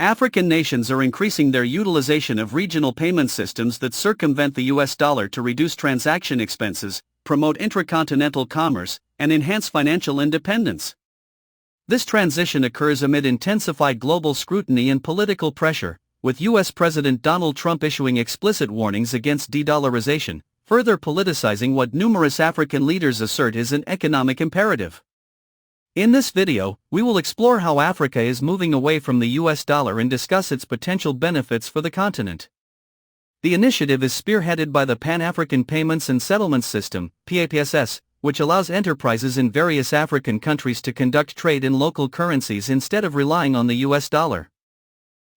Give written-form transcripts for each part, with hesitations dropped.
African nations are increasing their utilization of regional payment systems that circumvent the US dollar to reduce transaction expenses, promote intra-continental commerce, and enhance financial independence. This transition occurs amid intensified global scrutiny and political pressure, with US President Donald Trump issuing explicit warnings against de-dollarization, further politicizing what numerous African leaders assert is an economic imperative. In this video, we will explore how Africa is moving away from the US dollar and discuss its potential benefits for the continent. The initiative is spearheaded by the Pan-African Payments and Settlements System, PAPSS, which allows enterprises in various African countries to conduct trade in local currencies instead of relying on the US dollar.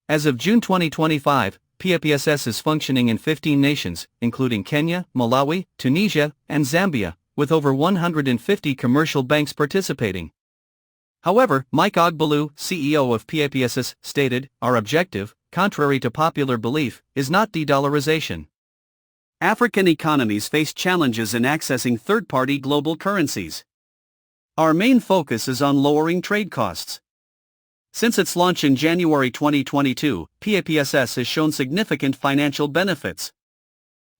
As of June 2025, PAPSS is functioning in 15 nations, including Kenya, Malawi, Tunisia, and Zambia, with over 150 commercial banks participating. However, Mike Ogbalu, CEO of PAPSS, stated, "Our objective, contrary to popular belief, is not de-dollarization." African economies face challenges in accessing third-party global currencies. Our main focus is on lowering trade costs. Since its launch in January 2022, PAPSS has shown significant financial benefits.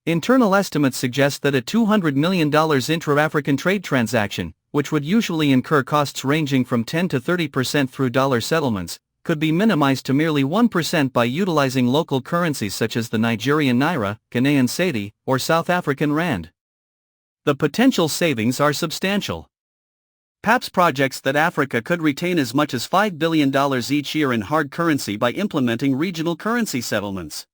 Internal estimates suggest that a $200 million intra-African trade transaction, which would usually incur costs ranging from 10 to 30% through dollar settlements, could be minimized to merely 1% by utilizing local currencies such as the Nigerian naira, Ghanaian cedi, or South African rand. The potential savings are substantial. PAPSS projects that Africa could retain as much as $5 billion each year in hard currency by implementing regional currency settlements.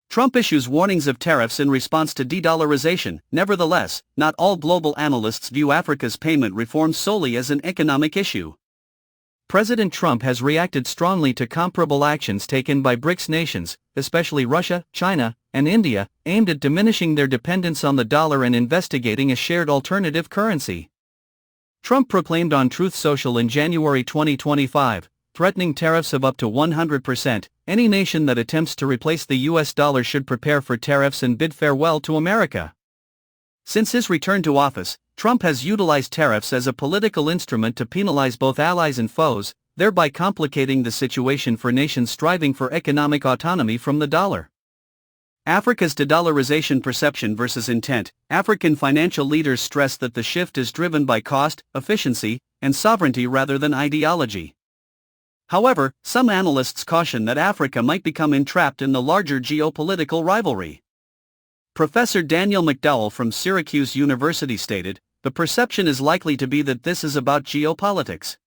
Trump issues warnings of tariffs in response to de-dollarization. Nevertheless, not all global analysts view Africa's payment reforms solely as an economic issue. President Trump has reacted strongly to comparable actions taken by BRICS nations, especially Russia, China, and India, aimed at diminishing their dependence on the dollar and investigating a shared alternative currency. Trump proclaimed on Truth Social in January 2025, threatening tariffs of up to 100%, any nation that attempts to replace the US dollar should prepare for tariffs and bid farewell to America. Since his return to office, Trump has utilized tariffs as a political instrument to penalize both allies and foes, thereby complicating the situation for nations striving for economic autonomy from the dollar. Africa's de-dollarization perception versus intent. African financial leaders stress that the shift is driven by cost, efficiency, and sovereignty rather than ideology. However, some analysts caution that Africa might become entrapped in the larger geopolitical rivalry. Professor Daniel McDowell from Syracuse University stated, "The perception is likely to be that this is about geopolitics.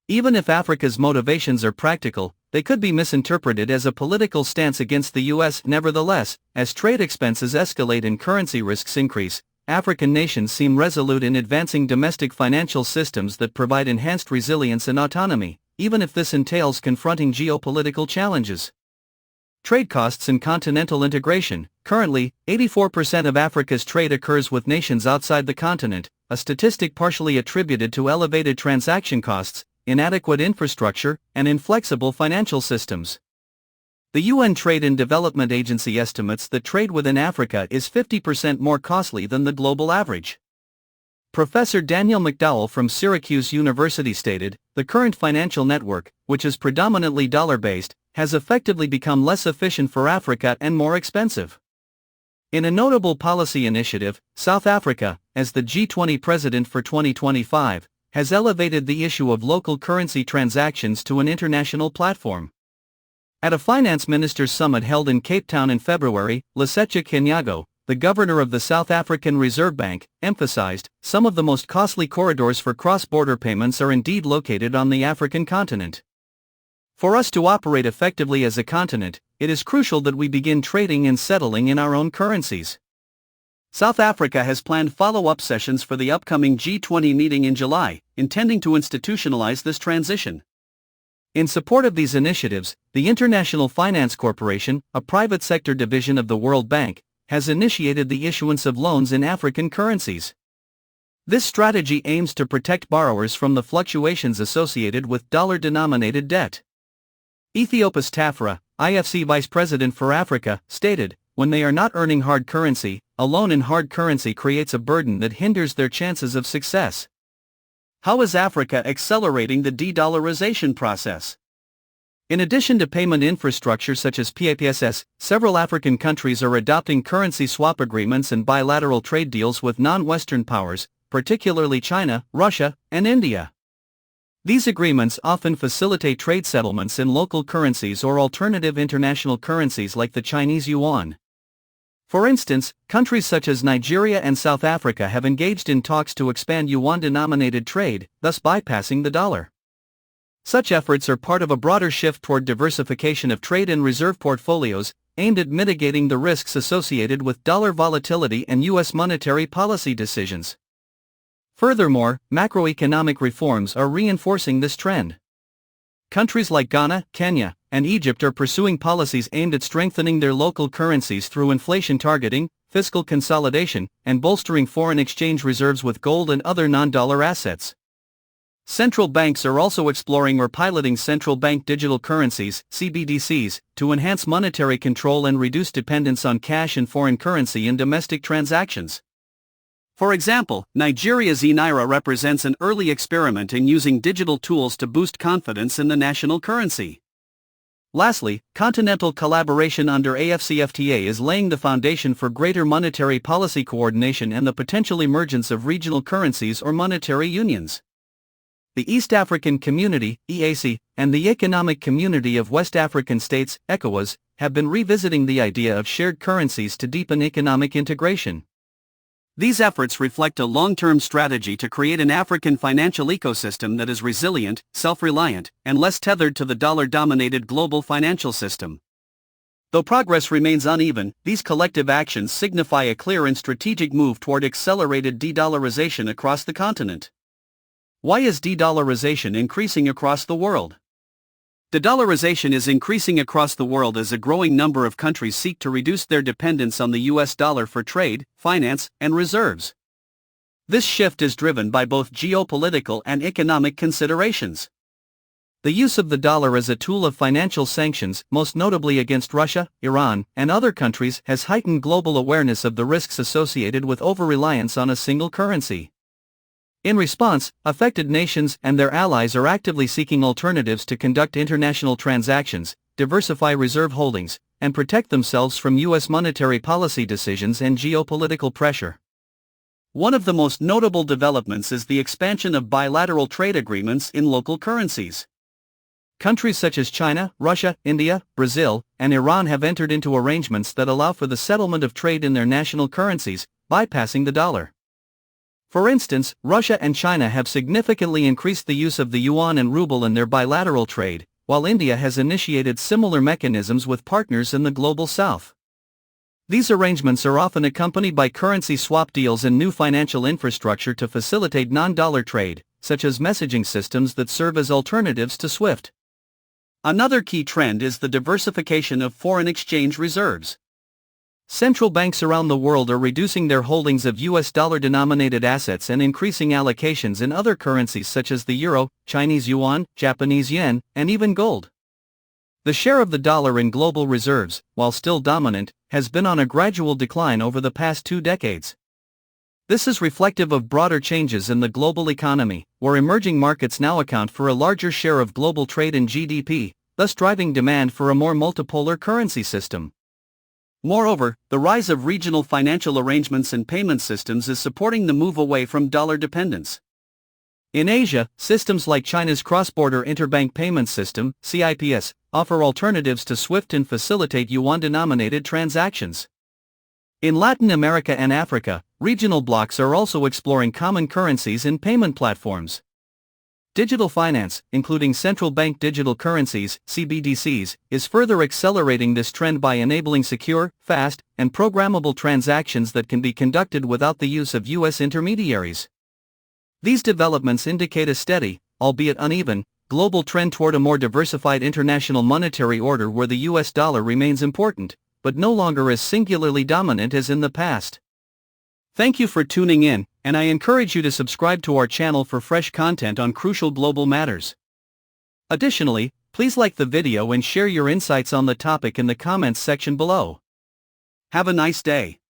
Even if Africa's motivations are practical, they could be misinterpreted as a political stance against the US. Nevertheless, as trade expenses escalate and currency risks increase, African nations seem resolute in advancing domestic financial systems that provide enhanced resilience and autonomy, even if this entails confronting geopolitical challenges." Trade costs and continental integration. Currently, 84% of Africa's trade occurs with nations outside the continent, a statistic partially attributed to elevated transaction costs, inadequate infrastructure, and inflexible financial systems. The UN Trade and Development Agency estimates that trade within Africa is 50% more costly than the global average. Professor Daniel McDowell from Syracuse University stated, "The current financial network, which is predominantly dollar-based, has effectively become less efficient for Africa and more expensive." In a notable policy initiative, South Africa, as the G20 president for 2025, has elevated the issue of local currency transactions to an international platform. At a finance ministers' summit held in Cape Town in February, Lesetja Kganyago, the governor of the South African Reserve Bank, emphasized, "Some of the most costly corridors for cross-border payments are indeed located on the African continent. For us to operate effectively as a continent, it is crucial that we begin trading and settling in our own currencies." South Africa has planned follow-up sessions for the upcoming G20 meeting in July, intending to institutionalize this transition. In support of these initiatives, the International Finance Corporation, a private sector division of the World Bank, has initiated the issuance of loans in African currencies. This strategy aims to protect borrowers from the fluctuations associated with dollar-denominated debt. Ethiopia's Tafra, IFC Vice President for Africa, stated, "When they are not earning hard currency, a loan in hard currency creates a burden that hinders their chances of success." How is Africa accelerating the de-dollarization process? In addition to payment infrastructure such as PAPSS, several African countries are adopting currency swap agreements and bilateral trade deals with non-Western powers, particularly China, Russia, and India. These agreements often facilitate trade settlements in local currencies or alternative international currencies like the Chinese yuan. For instance, countries such as Nigeria and South Africa have engaged in talks to expand yuan-denominated trade, thus bypassing the dollar. Such efforts are part of a broader shift toward diversification of trade and reserve portfolios, aimed at mitigating the risks associated with dollar volatility and U.S. monetary policy decisions. Furthermore, macroeconomic reforms are reinforcing this trend. Countries like Ghana, Kenya, and Egypt are pursuing policies aimed at strengthening their local currencies through inflation targeting, fiscal consolidation, and bolstering foreign exchange reserves with gold and other non-dollar assets. Central banks are also exploring or piloting central bank digital currencies, CBDCs, to enhance monetary control and reduce dependence on cash and foreign currency in domestic transactions. For example, Nigeria's e-Naira represents an early experiment in using digital tools to boost confidence in the national currency. Lastly, continental collaboration under AFCFTA is laying the foundation for greater monetary policy coordination and the potential emergence of regional currencies or monetary unions. The East African Community, EAC, and the Economic Community of West African States, ECOWAS, have been revisiting the idea of shared currencies to deepen economic integration. These efforts reflect a long-term strategy to create an African financial ecosystem that is resilient, self-reliant, and less tethered to the dollar-dominated global financial system. Though progress remains uneven, these collective actions signify a clear and strategic move toward accelerated de-dollarization across the continent. Why is de-dollarization increasing across the world? De-dollarization is increasing across the world as a growing number of countries seek to reduce their dependence on the US dollar for trade, finance, and reserves. This shift is driven by both geopolitical and economic considerations. The use of the dollar as a tool of financial sanctions, most notably against Russia, Iran, and other countries, has heightened global awareness of the risks associated with over-reliance on a single currency. In response, affected nations and their allies are actively seeking alternatives to conduct international transactions, diversify reserve holdings, and protect themselves from U.S. monetary policy decisions and geopolitical pressure. One of the most notable developments is the expansion of bilateral trade agreements in local currencies. Countries such as China, Russia, India, Brazil, and Iran have entered into arrangements that allow for the settlement of trade in their national currencies, bypassing the dollar. For instance, Russia and China have significantly increased the use of the yuan and ruble in their bilateral trade, while India has initiated similar mechanisms with partners in the global south. These arrangements are often accompanied by currency swap deals and new financial infrastructure to facilitate non-dollar trade, such as messaging systems that serve as alternatives to SWIFT. Another key trend is the diversification of foreign exchange reserves. Central banks around the world are reducing their holdings of US dollar-denominated assets and increasing allocations in other currencies such as the euro, Chinese yuan, Japanese yen, and even gold. The share of the dollar in global reserves, while still dominant, has been on a gradual decline over the past 2 decades. This is reflective of broader changes in the global economy, where emerging markets now account for a larger share of global trade and GDP, thus driving demand for a more multipolar currency system. Moreover, the rise of regional financial arrangements and payment systems is supporting the move away from dollar dependence. In Asia, systems like China's cross-border interbank payment system, CIPS, offer alternatives to SWIFT and facilitate yuan-denominated transactions. In Latin America and Africa, regional blocs are also exploring common currencies and payment platforms. Digital finance, including central bank digital currencies, CBDCs, is further accelerating this trend by enabling secure, fast, and programmable transactions that can be conducted without the use of U.S. intermediaries. These developments indicate a steady, albeit uneven, global trend toward a more diversified international monetary order where the U.S. dollar remains important, but no longer as singularly dominant as in the past. Thank you for tuning in, and I encourage you to subscribe to our channel for fresh content on crucial global matters. Additionally, please like the video and share your insights on the topic in the comments section below. Have a nice day.